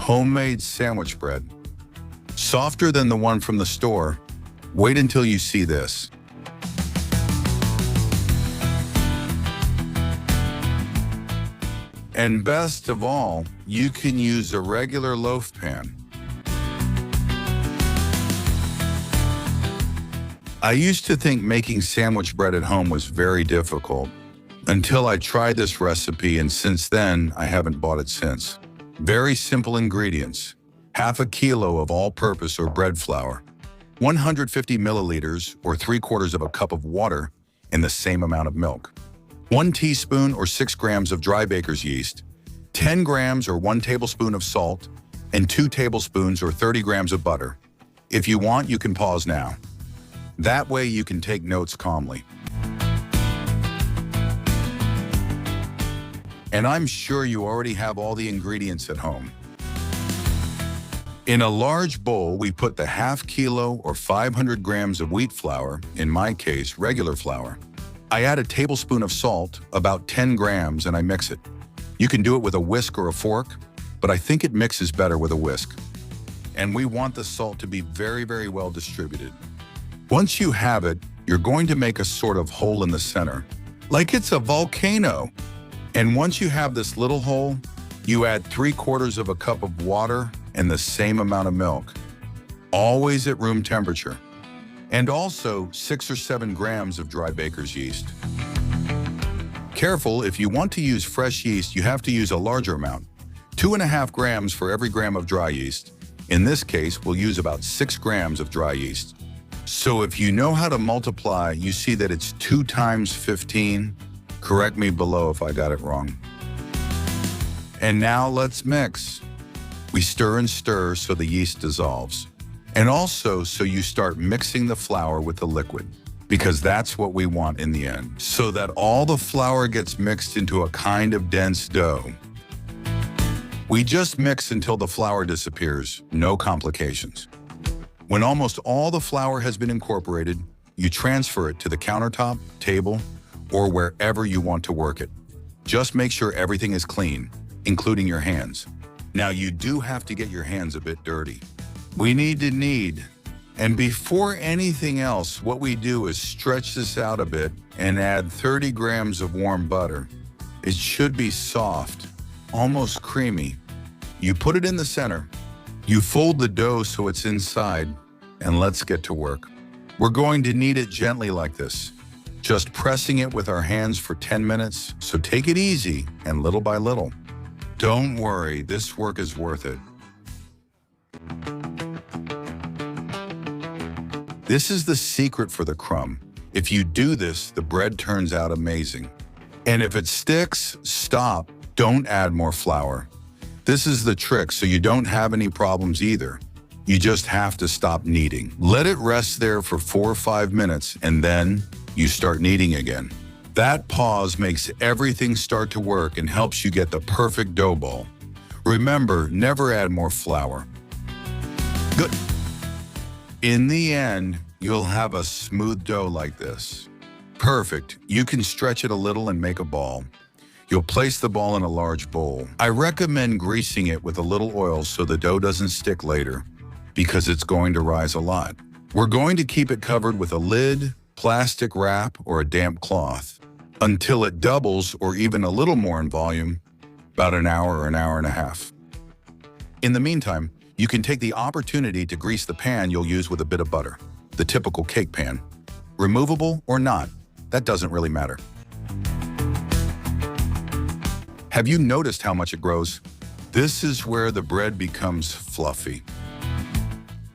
homemade sandwich bread. Softer than the one from the store. Wait until you see this. And best of all, you can use a regular loaf pan. I used to think making sandwich bread at home was very difficult until I tried this recipe, and since then, I haven't bought it since. Very simple ingredients: half a kilo of all-purpose or bread flour, 150 milliliters or 3/4 of a cup of water, and the same amount of milk, 1 teaspoon or 6 grams of dry baker's yeast, 10 grams or 1 tablespoon of salt, and 2 tablespoons or 30 grams of butter. If you want, you can pause now. That way you can take notes calmly. And I'm sure you already have all the ingredients at home. In a large bowl, we put the half kilo or 500 grams of wheat flour, in my case, regular flour. I add a tablespoon of salt, about 10 grams, and I mix it. You can do it with a whisk or a fork, but I think it mixes better with a whisk. And we want the salt to be very, very well distributed. Once you have it, you're going to make a sort of hole in the center, like it's a volcano. And once you have this little hole, you add 3/4 of a cup of water and the same amount of milk, always at room temperature. And also 6 or 7 grams of dry baker's yeast. Careful, if you want to use fresh yeast, you have to use a larger amount, 2.5 grams for every gram of dry yeast. In this case, we'll use about 6 grams of dry yeast. So if you know how to multiply, you see that it's 2 times 15. Correct me below if I got it wrong. And now let's mix. We stir and stir so the yeast dissolves. And also so you start mixing the flour with the liquid, because that's what we want in the end, so that all the flour gets mixed into a kind of dense dough. We just mix until the flour disappears, no complications. When almost all the flour has been incorporated, you transfer it to the countertop, table, or wherever you want to work it. Just make sure everything is clean, including your hands. Now you do have to get your hands a bit dirty. We need to knead. And before anything else, what we do is stretch this out a bit and add 30 grams of warm butter. It should be soft, almost creamy. You put it in the center. You fold the dough so it's inside, and let's get to work. We're going to knead it gently like this, just pressing it with our hands for 10 minutes, so take it easy and little by little. Don't worry, this work is worth it. This is the secret for the crumb. If you do this, the bread turns out amazing. And if it sticks, stop. Don't add more flour. This is the trick, so you don't have any problems either. You just have to stop kneading. Let it rest there for 4 or 5 minutes, and then you start kneading again. That pause makes everything start to work and helps you get the perfect dough ball. Remember, never add more flour. Good. In the end, you'll have a smooth dough like this. Perfect. You can stretch it a little and make a ball. You'll place the ball in a large bowl. I recommend greasing it with a little oil so the dough doesn't stick later, because it's going to rise a lot. We're going to keep it covered with a lid, plastic wrap, or a damp cloth until it doubles or even a little more in volume, about an hour or an hour and a half. In the meantime, you can take the opportunity to grease the pan you'll use with a bit of butter, the typical cake pan. Removable or not, that doesn't really matter. Have you noticed how much it grows? This is where the bread becomes fluffy.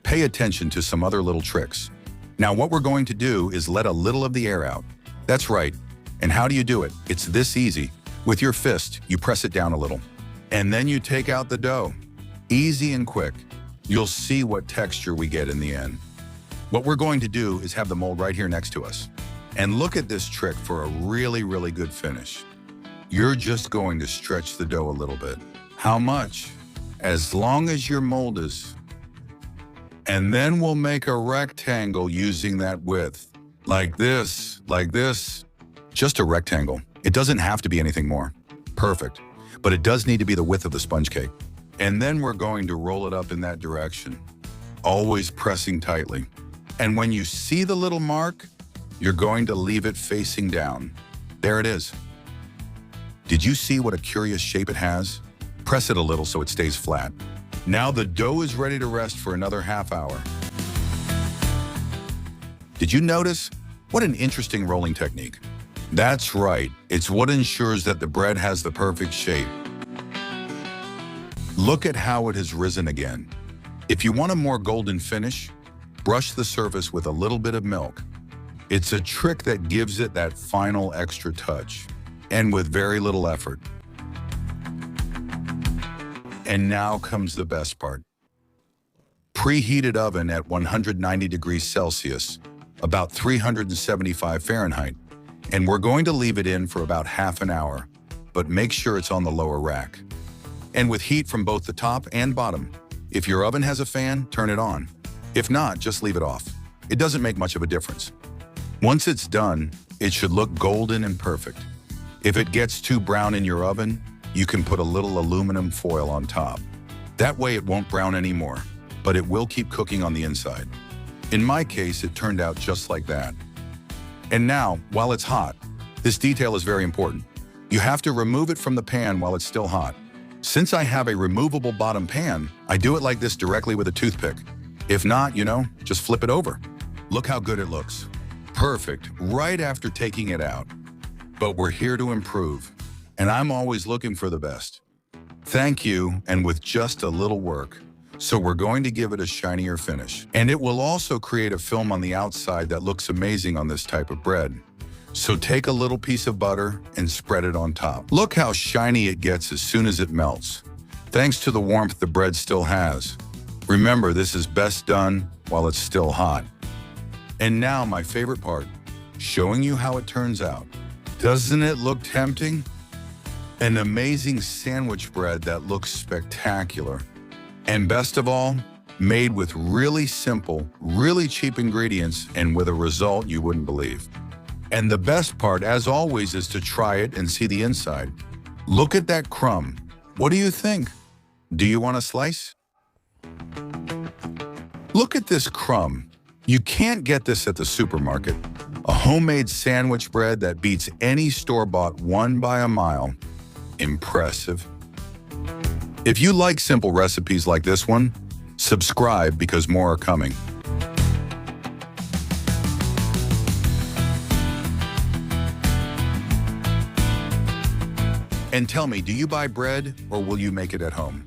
Pay attention to some other little tricks. Now what we're going to do is let a little of the air out. That's right. And how do you do it? It's this easy. With your fist, you press it down a little. And then you take out the dough. Easy and quick. You'll see what texture we get in the end. What we're going to do is have the mold right here next to us. And look at this trick for a really, really good finish. You're just going to stretch the dough a little bit. How much? As long as your mold is. And then we'll make a rectangle using that width. Like this, like this. Just a rectangle. It doesn't have to be anything more. Perfect. But it does need to be the width of the sponge cake. And then we're going to roll it up in that direction, always pressing tightly. And when you see the little mark, you're going to leave it facing down. There it is. Did you see what a curious shape it has? Press it a little so it stays flat. Now the dough is ready to rest for another half hour. Did you notice? What an interesting rolling technique. That's right, it's what ensures that the bread has the perfect shape. Look at how it has risen again. If you want a more golden finish, brush the surface with a little bit of milk. It's a trick that gives it that final extra touch, and with very little effort. And now comes the best part. Preheated oven at 190 degrees Celsius, about 375 Fahrenheit, and we're going to leave it in for about half an hour, but make sure it's on the lower rack. And with heat from both the top and bottom. If your oven has a fan, turn it on. If not, just leave it off. It doesn't make much of a difference. Once it's done, it should look golden and perfect. If it gets too brown in your oven, you can put a little aluminum foil on top. That way it won't brown anymore, but it will keep cooking on the inside. In my case, it turned out just like that. And now, while it's hot, this detail is very important. You have to remove it from the pan while it's still hot. Since I have a removable bottom pan, I do it like this directly with a toothpick. If not, just flip it over. Look how good it looks. Perfect, right after taking it out. But we're here to improve, and I'm always looking for the best. Thank you, and with just a little work. So we're going to give it a shinier finish. And it will also create a film on the outside that looks amazing on this type of bread. So take a little piece of butter and spread it on top. Look how shiny it gets as soon as it melts, thanks to the warmth the bread still has. Remember, this is best done while it's still hot. And now my favorite part, showing you how it turns out. Doesn't it look tempting? An amazing sandwich bread that looks spectacular. And best of all, made with really simple, really cheap ingredients and with a result you wouldn't believe. And the best part, as always, is to try it and see the inside. Look at that crumb. What do you think? Do you want a slice? Look at this crumb. You can't get this at the supermarket. A homemade sandwich bread that beats any store-bought one by a mile. Impressive. If you like simple recipes like this one, subscribe because more are coming. And tell me, do you buy bread or will you make it at home?